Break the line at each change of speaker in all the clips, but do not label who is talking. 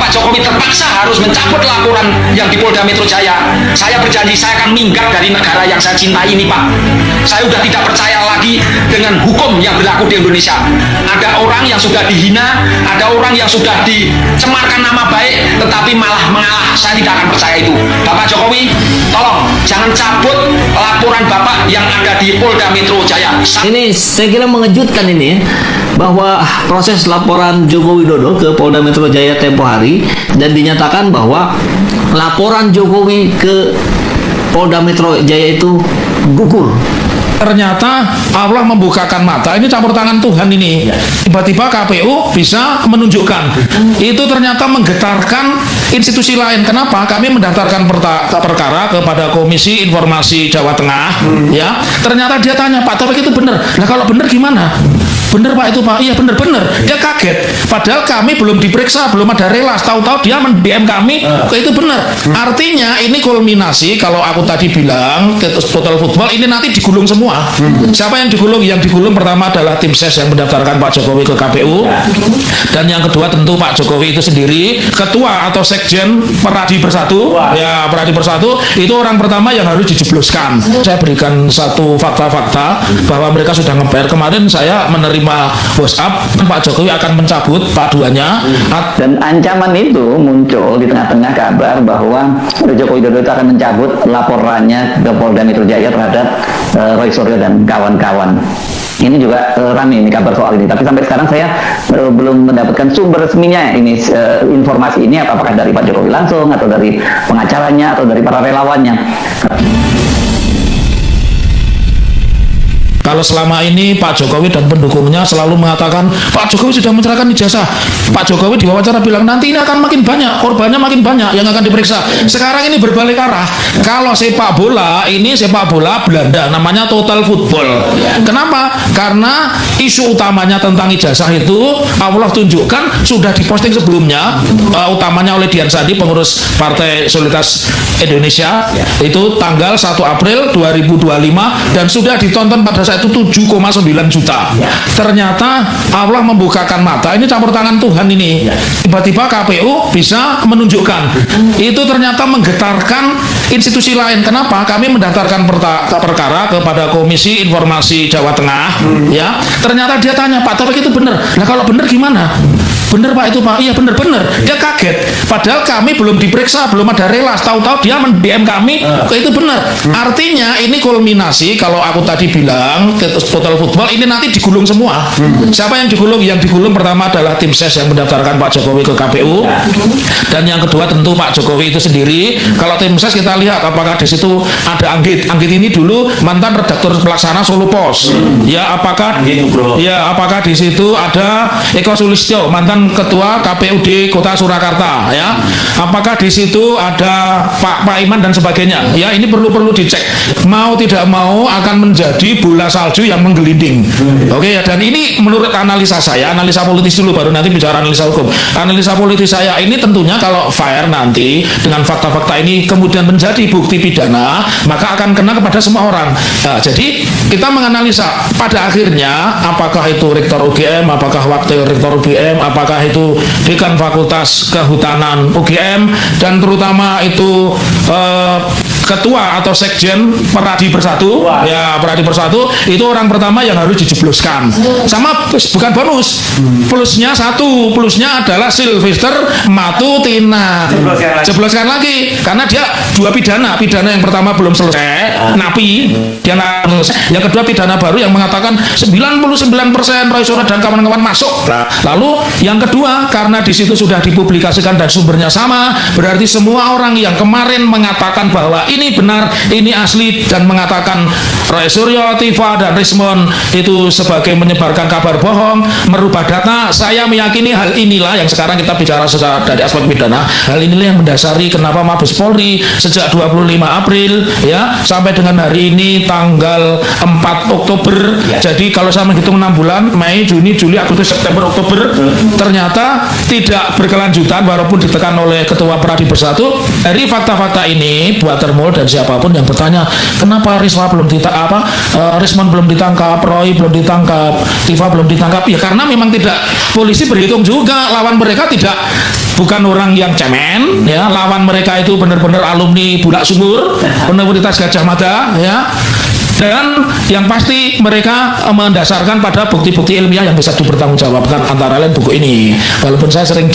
Bapak Jokowi terpaksa harus mencabut laporan yang di Polda Metro Jaya. Saya berjanji saya akan minggat dari negara yang saya cintai ini, Pak. Saya sudah tidak percaya lagi dengan hukum yang berlaku di Indonesia. Ada orang yang sudah dihina, ada orang yang sudah dicemarkan nama baik, tetapi malah mengalah. Saya tidak akan percaya itu. Bapak Jokowi, tolong jangan cabut laporan Bapak yang ada di Polda Metro Jaya.
Ini saya kira mengejutkan ini, bahwa proses laporan Joko Widodo ke Polda Metro Jaya tempo hari dan dinyatakan bahwa laporan Jokowi ke Polda Metro Jaya itu gugur.
Ternyata Allah membukakan mata, ini campur tangan Tuhan ini. Tiba-tiba KPU bisa menunjukkan. Itu ternyata menggetarkan institusi lain. Kenapa? Kami mendaftarkan perkara kepada Komisi Informasi Jawa Tengah. Ya, ternyata dia tanya, Pak Taufik itu benar. Nah kalau benar gimana? Bener Pak itu Pak, iya bener-bener. Dia kaget, padahal kami belum diperiksa, belum ada relas. Tahu-tahu dia DM kami, itu bener. Artinya ini kulminasi, kalau aku tadi bilang total football ini nanti digulung semua. Siapa yang digulung? Yang digulung pertama adalah tim ses yang mendaftarkan Pak Jokowi ke KPU, dan yang kedua tentu Pak Jokowi itu sendiri, ketua atau sekjen Peradi Bersatu. Ya, Peradi Bersatu itu orang pertama yang harus dijebloskan. Saya berikan satu fakta-fakta bahwa mereka sudah nge-PR. Kemarin saya menerima WhatsApp Pak Jokowi akan mencabut paduannya,
dan ancaman itu muncul di tengah-tengah kabar bahwa Joko Widodo itu akan mencabut laporannya ke Polda Metro Jaya terhadap Roy Suryo dan kawan-kawan. Ini juga ramai ini kabar soal ini, tapi sampai sekarang saya belum mendapatkan sumber resminya ini, informasi ini apakah dari Pak Jokowi langsung atau dari pengacaranya atau dari para relawannya.
Kalau selama ini Pak Jokowi dan pendukungnya selalu mengatakan Pak Jokowi sudah menyerahkan ijazah, Pak Jokowi diwawancara bilang nanti ini akan makin banyak, korbannya makin banyak yang akan diperiksa. Sekarang ini berbalik arah. Kalau sepak bola, ini sepak bola Belanda, namanya total football. Kenapa? Karena isu utamanya tentang ijazah itu Allah tunjukkan sudah diposting sebelumnya, utamanya oleh Dian Sandi, pengurus Partai Solidaritas Indonesia, itu tanggal 1 April 2025, dan sudah ditonton pada saat itu 7,9 juta. Ternyata Allah membukakan mata, ini campur tangan Tuhan ini. Tiba-tiba KPU bisa menunjukkan. Itu ternyata menggetarkan institusi lain. Kenapa? Kami mendaftarkan perkara kepada Komisi Informasi Jawa Tengah. Ya, ternyata dia tanya, Pak Taufik itu benar. Nah kalau benar gimana? Bener Pak itu Pak, iya bener-bener. Dia kaget, padahal kami belum diperiksa, belum ada relas. Tahu-tahu dia DM kami, itu bener. Artinya ini kulminasi, kalau aku tadi bilang total football ini nanti digulung semua. Siapa yang digulung? Yang digulung pertama adalah tim ses yang mendaftarkan Pak Jokowi ke KPU, dan yang kedua tentu Pak Jokowi itu sendiri. Kalau tim ses kita lihat apakah di situ ada Anggit. Anggit ini dulu mantan redaktur pelaksana Solo Pos. Ya apakah di situ ada Eko Sulistyo, mantan ketua KPUD Kota Surakarta, ya. Apakah di situ ada Pak Iman dan sebagainya? Ya, ini perlu dicek. Mau tidak mau akan menjadi bola salju yang menggelinding. Oke ya, dan ini menurut analisa saya, analisa politis dulu baru nanti bicara analisa hukum. Analisa politis saya ini tentunya kalau fair nanti dengan fakta-fakta ini kemudian menjadi bukti pidana, maka akan kena kepada semua orang. Nah, jadi kita menganalisa pada akhirnya apakah itu rektor UGM, apakah wakil rektor UGM, apakah itu dekan Fakultas Kehutanan UGM, dan terutama itu ketua atau sekjen Peradi Bersatu. Ya, Peradi Bersatu itu orang pertama yang harus dijebloskan. Sama bukan bonus. Plusnya satu, plusnya adalah Sylvester Matutina. Jebloskan lagi karena dia dua pidana. Pidana yang pertama belum selesai, napi. Yang kedua pidana baru yang mengatakan 99% Roy Suryo dan kawan-kawan masuk. Lalu yang kedua, karena di situ sudah dipublikasikan dan sumbernya sama, berarti semua orang yang kemarin mengatakan bahwa ini benar, ini asli, dan mengatakan Roy Suryo, Tifa, dan Rismon itu sebagai menyebarkan kabar bohong, merubah data. Saya meyakini hal inilah yang sekarang kita bicara secara dari aspek pidana. Hal inilah yang mendasari kenapa Mabes Polri sejak 25 April ya sampai dengan hari ini tanggal 4 Oktober. Jadi kalau saya menghitung 6 bulan, Mei, Juni, Juli, Agustus, September, Oktober, ternyata tidak berkelanjutan walaupun ditekan oleh Ketua Peradi Bersatu. Dari fakta-fakta ini buat Termul dan siapapun yang bertanya kenapa Risma belum ditangkap, Rismon belum ditangkap, Roy belum ditangkap, Tifa belum ditangkap, ya karena memang tidak, polisi berhitung juga lawan mereka tidak bukan orang yang cemen, ya. Lawan mereka itu benar-benar alumni Bulak Sumur, Universitas Gadjah Mada, ya. Dan yang pasti mereka mendasarkan pada bukti-bukti ilmiah yang bisa dipertanggungjawabkan, antara lain buku ini. Walaupun saya sering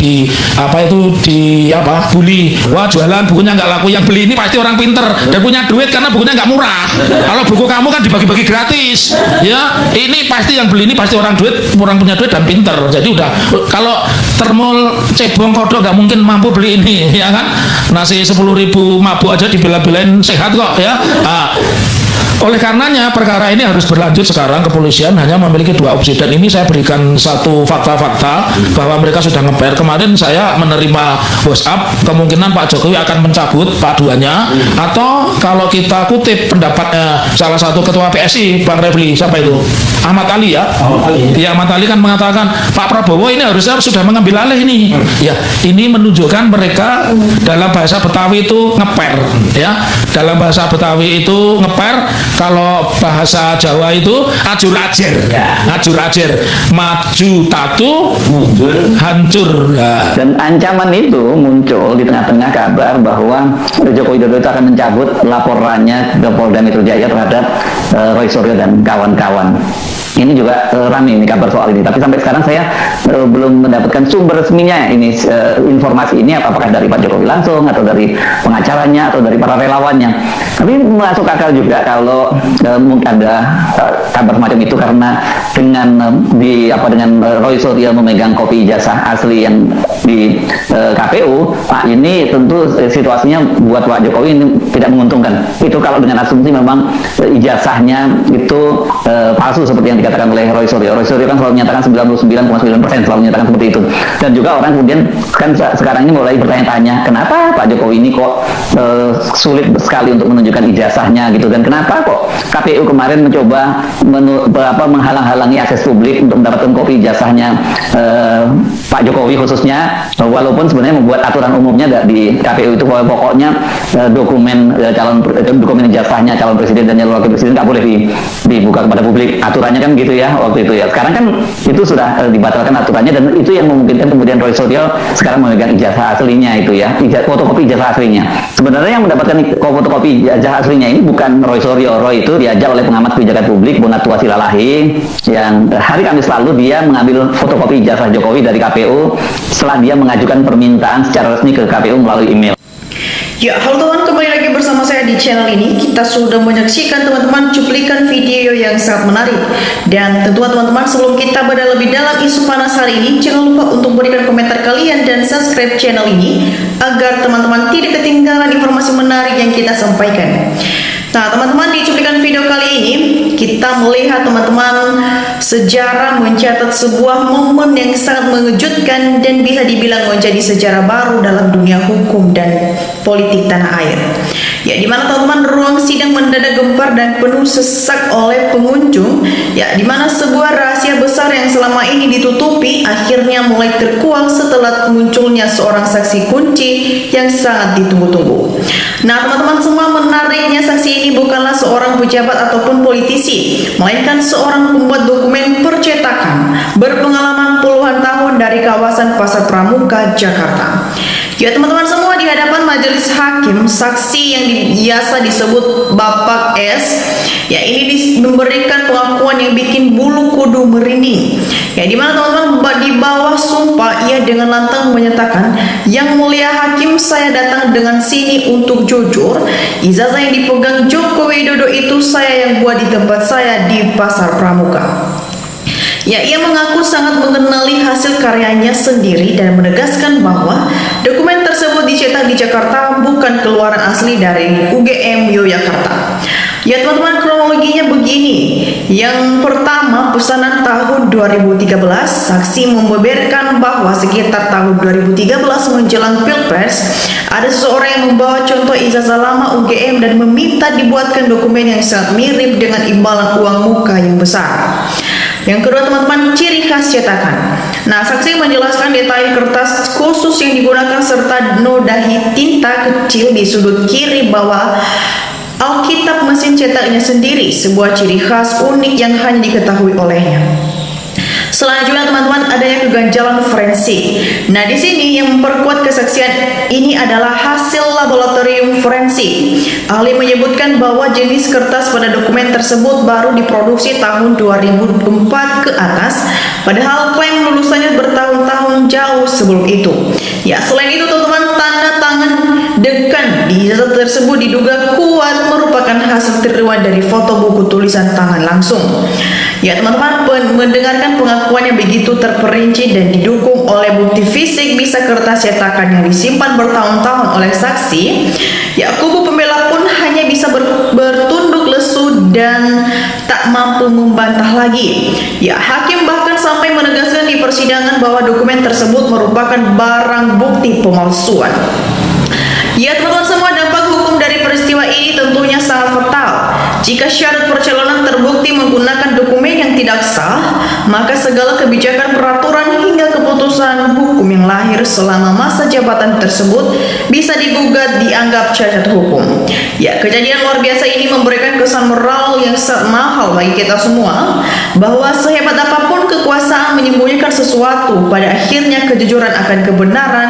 bully, wah jualan bukunya nggak laku, yang beli ini pasti orang pinter dan punya duit karena bukunya nggak murah. Kalau buku kamu kan dibagi-bagi gratis, ya. Ini pasti yang beli ini pasti orang punya duit dan pinter. Jadi udah, kalau termol cebong kodok nggak mungkin mampu beli ini, ya kan. Nasi 10.000 mabuk aja dibela-belain sehat kok, ya. Oleh karenanya perkara ini harus berlanjut. Sekarang kepolisian hanya memiliki dua opsi, dan ini saya berikan satu fakta-fakta bahwa mereka sudah ngeper. Kemarin saya menerima WhatsApp, kemungkinan Pak Jokowi akan mencabut paduannya, atau kalau kita kutip pendapatnya salah satu ketua PSI, Bang Refli, siapa itu? Ahmad Ali, ya. Ya, Ahmad Ali kan mengatakan Pak Prabowo ini harusnya sudah mengambil alih ini. Ya, ini menunjukkan mereka dalam bahasa Betawi itu ngeper, ya. Dalam bahasa Betawi itu ngeper. Kalau bahasa Jawa itu ajur-ajir, ajur-ajir, maju tatu, hancur. Ya.
Dan ancaman itu muncul di tengah-tengah kabar bahwa Joko Widodo itu akan mencabut laporannya ke Polda Metro Jaya terhadap Roy Suryo dan kawan-kawan. Ini juga ramai ini kabar soal ini, tapi sampai sekarang saya belum mendapatkan sumber resminya ini, informasi ini apakah dari Pak Jokowi langsung atau dari pengacaranya atau dari para relawannya. Tapi masuk akal juga kalau mungkin ada kabar semacam itu, karena dengan Roy Suryo memegang kopi ijazah asli yang di KPU, Pak, ini tentu situasinya buat Pak Jokowi ini tidak menguntungkan. Itu kalau dengan asumsi memang ijazahnya itu palsu seperti yang dikatakan oleh Roy Suryo. Roy Suryo kan selalu menyatakan 99,9% selalu menyatakan seperti itu. Dan juga orang kemudian kan sekarang ini mulai bertanya-tanya, kenapa Pak Jokowi ini kok sulit sekali untuk menunjukkan ijazahnya gitu, dan kenapa kok KPU kemarin mencoba menghalang-halangi akses publik untuk mendapatkan kopi ijazahnya Pak Jokowi khususnya, walaupun sebenarnya membuat aturan umumnya di KPU itu bahwa pokoknya dokumen ijazahnya calon presiden dan calon wakil presiden nggak boleh dibuka kepada publik. Aturannya kan gitu ya waktu itu ya. Sekarang kan itu sudah dibatalkan aturannya, dan itu yang memungkinkan kemudian Roy Suryo sekarang memegang ijazah aslinya itu ya, fotokopi ijazah aslinya. Sebenarnya yang mendapatkan fotokopi ijazah aslinya ini bukan Roy Suryo. Roy itu diajak oleh pengamat kebijakan publik Bonatua Silalahi, yang hari Kamis lalu dia mengambil fotokopi ijazah Jokowi dari KPU setelah dia mengajukan permintaan secara resmi ke KPU melalui email.
Ya, halo teman, kembali lagi bersama saya di channel ini. Kita sudah menyaksikan teman-teman cuplikan video yang sangat menarik. Dan tentu teman-teman, sebelum kita berada lebih dalam isu panas hari ini, jangan lupa untuk berikan komentar kalian dan subscribe channel ini agar teman-teman tidak ketinggalan informasi menarik yang kita sampaikan. Nah teman-teman, di cuplikan video kali ini kita melihat teman-teman sejarah mencatat sebuah momen yang sangat mengejutkan dan bisa dibilang menjadi sejarah baru dalam dunia hukum dan politik tanah air. Ya, dimana teman-teman ruang sidang mendadak gempar dan penuh sesak oleh pengunjung. Ya, dimana sebuah rahasia besar yang selama ini ditutupi akhirnya mulai terkuak setelah munculnya seorang saksi kunci yang sangat ditunggu-tunggu. Nah teman-teman semua, menariknya saksi ini bukanlah seorang pejabat ataupun politisi, melainkan seorang pembuat dokumen percetakan berpengalaman puluhan tahun dari kawasan Pasar Pramuka, Jakarta. Ya teman-teman semua, di hadapan majelis hakim, saksi yang biasa disebut Bapak S, ya ini memberikan pengakuan yang bikin bulu kudu merinding. Ya dimana teman-teman di bawah sumpah ia dengan lantang menyatakan, "Yang mulia hakim, saya datang dengan sini untuk jujur. Ijazah yang dipegang Joko Widodo itu saya yang buat di tempat saya di Pasar Pramuka." Ya, ia mengaku sangat mengenali hasil karyanya sendiri dan menegaskan bahwa dokumen tersebut dicetak di Jakarta, bukan keluaran asli dari UGM Yogyakarta. Ya teman-teman, kronologinya begini. Yang pertama, pesanan tahun 2013, saksi membeberkan bahwa sekitar tahun 2013 menjelang Pilpres, ada seseorang yang membawa contoh ijazah lama UGM dan meminta dibuatkan dokumen yang sangat mirip dengan imbalan uang muka yang besar. Yang kedua teman-teman, ciri khas cetakan. Nah, saksi menjelaskan detail kertas khusus yang digunakan serta nodahi tinta kecil di sudut kiri bawah Alkitab mesin cetaknya sendiri, sebuah ciri khas unik yang hanya diketahui olehnya. Selanjutnya teman-teman, adanya keganjalan forensik. Nah, di sini yang memperkuat kesaksian ini adalah hasil laboratorium forensik. Ahli menyebutkan bahwa jenis kertas pada dokumen tersebut baru diproduksi tahun 2004 ke atas, padahal klaim lulusannya bertahun-tahun jauh sebelum itu. Ya, selain itu teman-teman, tanda tangan dekan di ijazah tersebut diduga kuat merupakan hasil tiruan dari foto buku tulisan tangan langsung. Ya teman-teman, mendengarkan pengakuan yang begitu terperinci dan didukung oleh bukti fisik bisa kertas cetakan yang disimpan bertahun-tahun oleh saksi, ya kubu pembela pun hanya bisa bertunduk lesu dan tak mampu membantah lagi. Ya, hakim bahkan sampai menegaskan di persidangan bahwa dokumen tersebut merupakan barang bukti pemalsuan. Ya teman-teman semua, dampak hukum dari peristiwa ini tentunya sangat fatal. Jika syarat percalonan terbukti menggunakan dokumen yang tidak sah, maka segala kebijakan, peraturan hingga keputusan hukum yang lahir selama masa jabatan tersebut bisa digugat dianggap cacat hukum. Ya, kejadian luar biasa ini memberikan kesan moral yang sangat mahal bagi kita semua, bahwa sehebat apapun kekuasaan menyembunyikan sesuatu, pada akhirnya kejujuran akan kebenaran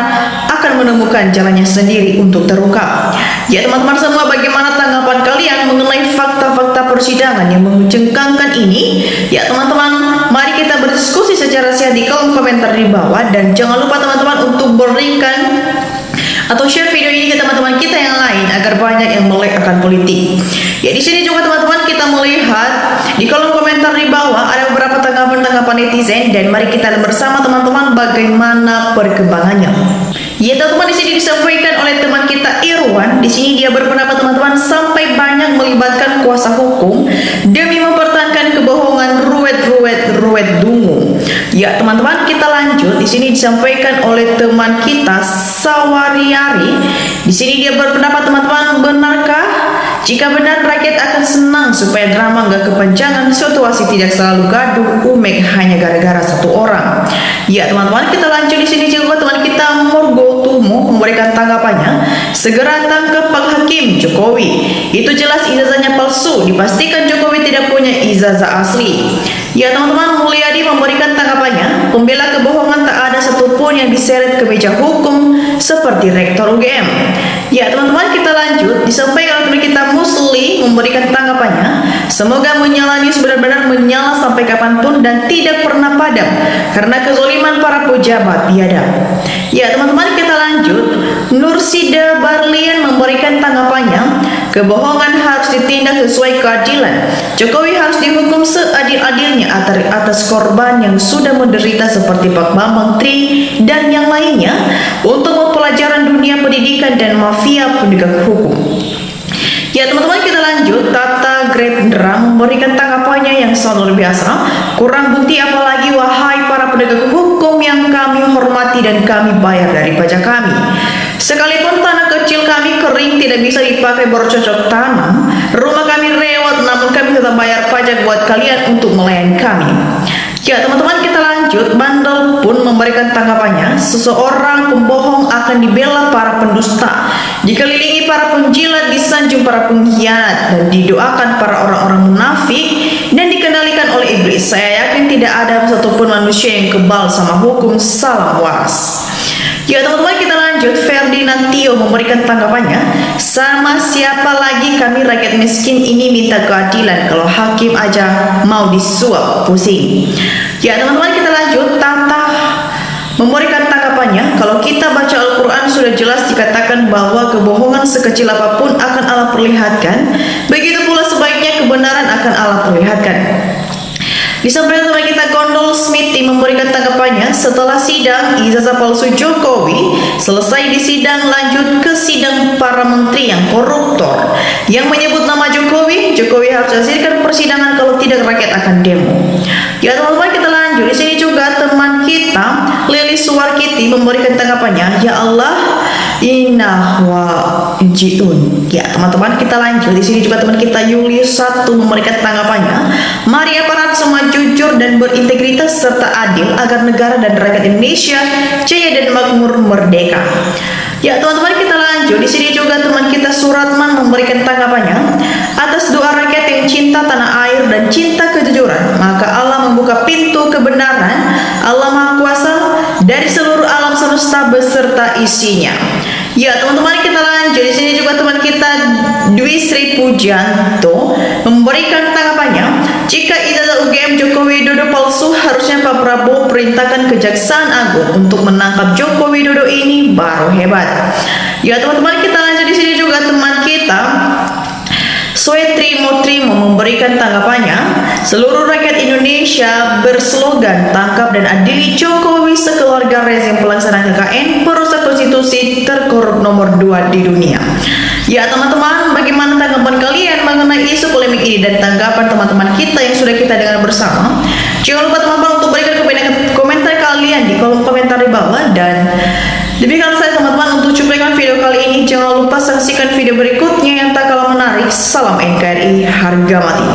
akan menemukan jalannya sendiri untuk terungkap. Ya teman-teman semua, bagaimana tanggapan kalian mengenai fakta-fakta persidangan yang mencengkangkan ini? Ya teman-teman, mari kita berdiskusi secara sehat di kolom komentar di bawah, dan jangan lupa teman-teman untuk berikan atau share video ini ke teman-teman kita yang lain agar banyak yang melek akan politik. Ya, di sini juga teman-teman kita melihat di kolom komentar di bawah ada beberapa tanggapan-tanggapan netizen, dan mari kita lihat bersama teman-teman bagaimana perkembangannya. Ya teman-teman, di sini disampaikan oleh teman kita Irwan. Di sini dia berpendapat teman-teman, sampai banyak melibatkan kuasa hukum demi mempertahankan kebohongan ruwet dungu. Ya teman-teman, kita lanjut. Di sini disampaikan oleh teman kita Sawariari. Di sini dia berpendapat teman-teman, benarkah jika benar rakyat akan senang supaya drama nggak kepanjangan, situasi tidak selalu gaduh umek hanya gara-gara satu orang. Ya teman-teman, kita lanjut. Di sini juga teman kita Morgo Tumo memberikan tanggapannya, segera tangkap Pak Hakim Jokowi, itu jelas ijazahnya palsu, dipastikan Jokowi tidak punya ijazah asli. Ya teman-teman, Mulyadi memberikan tanggapannya, pembela kebohongan tak ada satupun yang diseret ke meja hukum seperti Rektor UGM. Ya teman-teman, kita lanjut. Disampaikan oleh kita Musli memberikan tanggapannya, semoga menyala ini benar-benar menyala sampai kapanpun dan tidak pernah padam karena kezoliman para pejabat biadab. Ya teman-teman, kita lanjut. Nursida Barlian memberikan tanggapannya, kebohongan harus ditindak sesuai keadilan. Jokowi harus dihukum seadil-adilnya atas korban yang sudah menderita seperti Pak Bambang Tri dan yang lainnya, untuk pelajaran dunia pendidikan dan mafia penegak hukum. Ya teman-teman, kita lanjut. Tata Gretendra memberikan tanggapannya yang sangat luar biasa. Kurang bukti apalagi wahai para penegak hukum yang kami hormati dan kami bayar dari pajak kami. Sekalipun tanah kecil kami kering tidak bisa dipakai bercocok tanam, rumah kami rewat, namun kami tetap bayar pajak buat kalian untuk melayani kami. Ya teman-teman, kita lanjut. Bandel pun memberikan tanggapannya, seseorang pembohong akan dibela para pendusta, dikelilingi para penjilat, disanjung para pengkhianat, dan didoakan para orang-orang munafik, dan dikendalikan oleh iblis. Saya yakin tidak ada satupun manusia yang kebal sama hukum. Salam waras. Ya teman-teman, kita lanjut. Ferdinand Tio memberikan tanggapannya, sama siapa lagi kami rakyat miskin ini minta keadilan, kalau hakim aja mau disuap pusing. Ya teman-teman, kita lanjut. Tata memberikan tanggapannya, kalau kita baca Al-Quran sudah jelas dikatakan bahwa kebohongan sekecil apapun akan Allah perlihatkan, begitu pula sebaiknya kebenaran akan Allah perlihatkan. Disampaikan oleh kita Gondol Smithy memberikan tanggapannya, setelah sidang ijazah palsu Jokowi selesai di sidang, lanjut ke sidang para menteri yang koruptor yang menyebut nama Jokowi harus hasilkan persidangan, kalau tidak rakyat akan demo. Ya teman-teman, kita lanjut. Di sini juga teman kita Lili Suwarkiti memberikan tanggapannya, ya Allah inna wa jiun. Ya teman-teman, kita lanjut. Di sini juga teman kita Julius 1 memberikan tanggapannya, mari aparat semua jujur dan berintegritas serta adil agar negara dan rakyat Indonesia jaya dan makmur merdeka. Ya teman-teman, kita lanjut. Di sini juga teman kita Suratman memberikan tanggapannya, atas doa rakyat yang cinta tanah air dan cinta kejujuran, maka Allah membuka pintu kebenaran Allah Maha Kuasa dari seluruh alam semesta beserta isinya. Ya teman-teman, kita lanjut. Di sini juga teman kita Dwi Sri Pujanto memberikan tanggapannya. Jika ijazah UGM Joko Widodo palsu, harusnya Pak Prabowo perintahkan Kejaksaan Agung untuk menangkap Joko Widodo, ini baru hebat. Ya teman-teman, kita lanjut. Di sini juga teman kita Swetri Motrimo memberikan tanggapannya. Seluruh rakyat Indonesia berslogan tangkap dan adili Jokowi sekeluarga rezim pelaksana KKN, perusak konstitusi, terkorup nomor 2 di dunia. Ya teman-teman, bagaimana tanggapan kalian mengenai isu polemik ini dan tanggapan teman-teman kita yang sudah kita dengar bersama? Jangan lupa teman-teman untuk berikan komentar kalian di kolom komentar di bawah. Dan demikian saya teman-teman untuk cuplikan video kali ini. Jangan lupa saksikan video berikutnya yang tak kalah menarik. Salam NKRI harga mati.